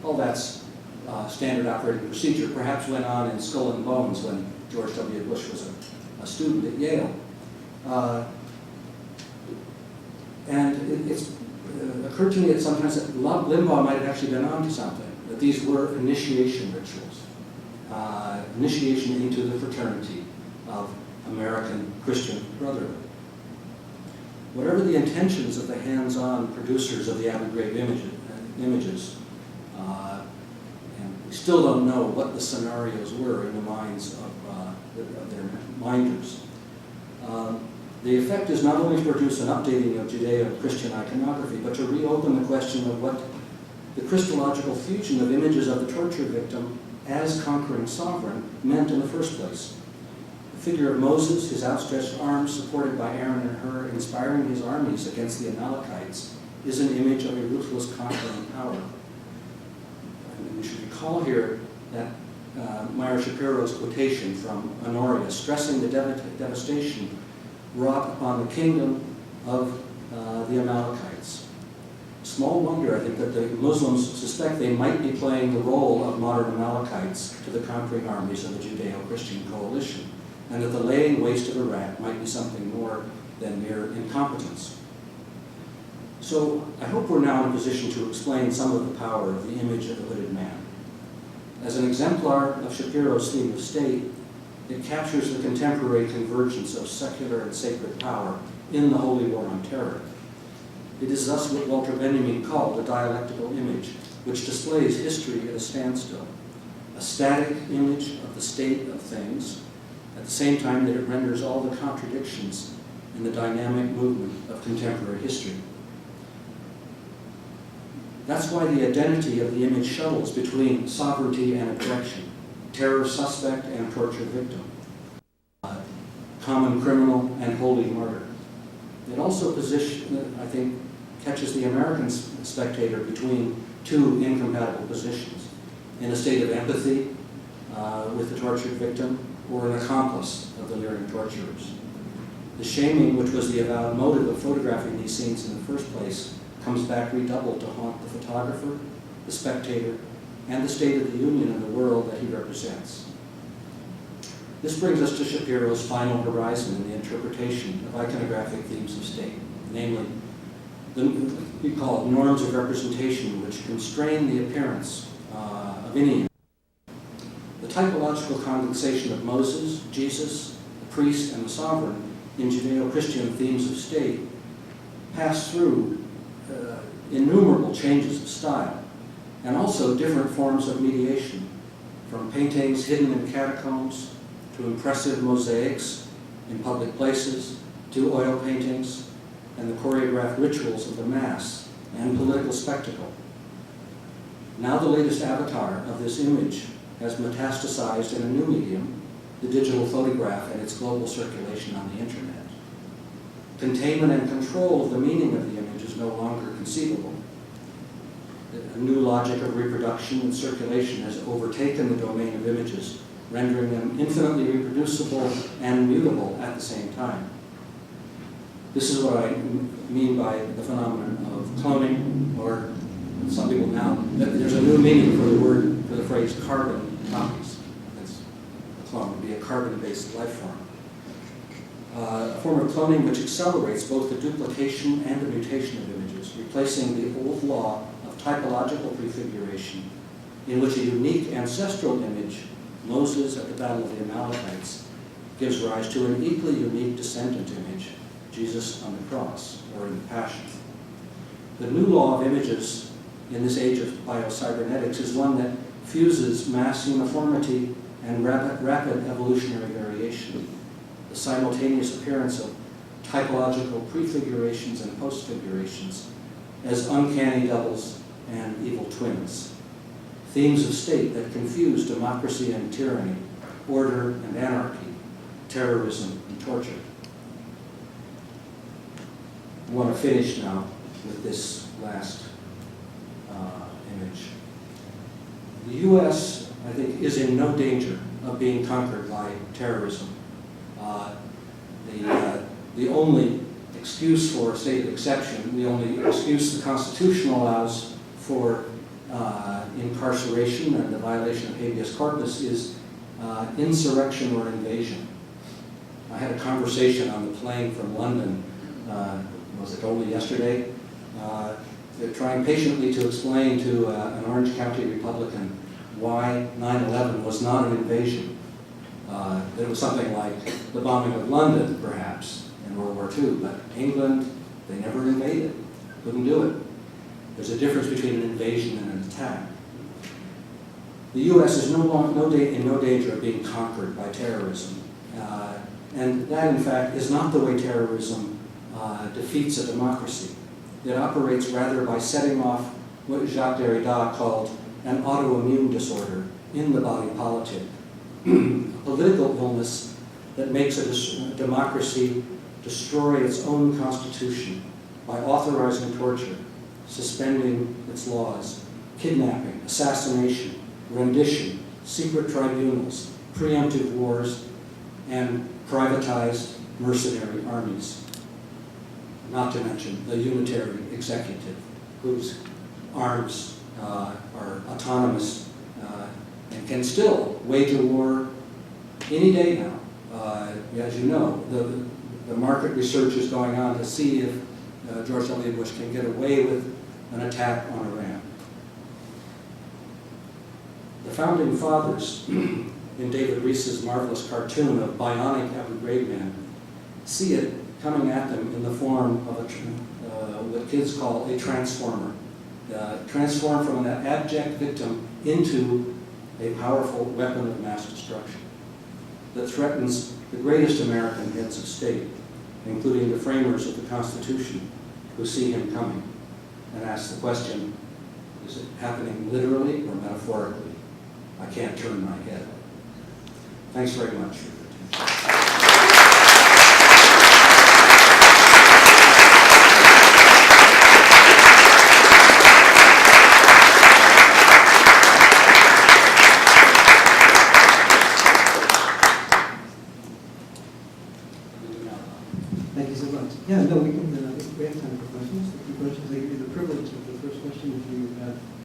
All that's standard operating procedure. Perhaps went on in Skull and Bones when George W. Bush was a student at Yale. And it's occurred to me that sometimes that Limbaugh might have actually been onto something, that these were initiation rituals, initiation into the fraternity of American Christian Brotherhood. Whatever the intentions of the hands-on producers of the Abu Ghraib images, and we still don't know what the scenarios were in the minds of their minders. The effect is not only to produce an updating of Judeo-Christian iconography, but to reopen the question of what the Christological fusion of images of the torture victim as conquering sovereign meant in the first place. The figure of Moses, his outstretched arms supported by Aaron and Hur, inspiring his armies against the Amalekites, is an image of a ruthless conquering power. And we should recall here that Meyer Shapiro's quotation from Honorius, stressing the devastation wrought upon the kingdom of the Amalekites. Small wonder, I think, that the Muslims suspect they might be playing the role of modern Amalekites to the conquering armies of the Judeo-Christian coalition, and that the laying waste of Iraq might be something more than mere incompetence. So I hope we're now in a position to explain some of the power of the image of the hooded man. As an exemplar of Shapiro's theme of state, it captures the contemporary convergence of secular and sacred power in the Holy War on Terror. It is thus what Walter Benjamin called a dialectical image, which displays history at a standstill, a static image of the state of things, at the same time that it renders all the contradictions in the dynamic movement of contemporary history. That's why the identity of the image shuttles between sovereignty and objection, terror suspect and torture victim, common criminal and holy martyr. It also I think, catches the American spectator between two incompatible positions, in a state of empathy with the tortured victim or an accomplice of the leering torturers. The shaming, which was the avowed motive of photographing these scenes in the first place, comes back redoubled to haunt the photographer, the spectator, and the state of the Union and the world that he represents. This brings us to Shapiro's final horizon in the interpretation of iconographic themes of state, namely, we call it norms of representation which constrain the appearance of any image. The typological condensation of Moses, Jesus, the priest, and the sovereign in Judeo-Christian themes of state pass through innumerable changes of style, and also different forms of mediation, from paintings hidden in catacombs, to impressive mosaics in public places, to oil paintings, and the choreographed rituals of the Mass and political spectacle. Now the latest avatar of this image has metastasized in a new medium, the digital photograph and its global circulation on the internet. Containment and control of the meaning of the image is no longer conceivable. A new logic of reproduction and circulation has overtaken the domain of images, rendering them infinitely reproducible and mutable at the same time. This is what I mean by the phenomenon of cloning, or some people now, there's a new meaning for the phrase carbon copies. That's a clone would be a carbon-based life form. A form of cloning which accelerates both the duplication and the mutation of images, replacing the old law of typological prefiguration, in which a unique ancestral image, Moses at the Battle of the Amalekites, gives rise to an equally unique descendant image, Jesus on the cross, or in the Passion. The new law of images in this age of biocybernetics is one that fuses mass uniformity and rapid evolutionary variation, the simultaneous appearance of typological prefigurations and postfigurations as uncanny doubles and evil twins, themes of state that confuse democracy and tyranny, order and anarchy, terrorism and torture. I want to finish now with this last image. The U.S., I think, is in no danger of being conquered by terrorism. The only excuse for a state of exception, the only excuse the Constitution allows for incarceration and the violation of habeas corpus is insurrection or invasion. I had a conversation on the plane from London, was it only yesterday, trying patiently to explain to an Orange County Republican why 9/11 was not an invasion. It was something like the bombing of London, perhaps, in World War II, but England, they never invaded, couldn't do it. There's a difference between an invasion and an attack. The U.S. is in no danger of being conquered by terrorism. And that, in fact, is not the way terrorism defeats a democracy. It operates rather by setting off what Jacques Derrida called an autoimmune disorder in the body politic, a political illness that makes a democracy destroy its own constitution by authorizing torture, suspending its laws, kidnapping, assassination, rendition, secret tribunals, preemptive wars, and privatized mercenary armies. Not to mention the unitary executive, whose arms are autonomous and can still wage a war any day now. As you know, the market research is going on to see if George W. Bush can get away with an attack on Iran. The founding fathers, in David Rees's marvelous cartoon of bionic Abu Ghraib man, see it coming at them in the form of what kids call a transformer. Transform from an abject victim into a powerful weapon of mass destruction that threatens the greatest American heads of state, including the framers of the Constitution, who see him coming and ask the question, is it happening literally or metaphorically? I can't turn my head. Thanks very much for your attention. Thank you so much. Yeah, no, we have time for questions. A few questions. I give you the privilege of the first question if you have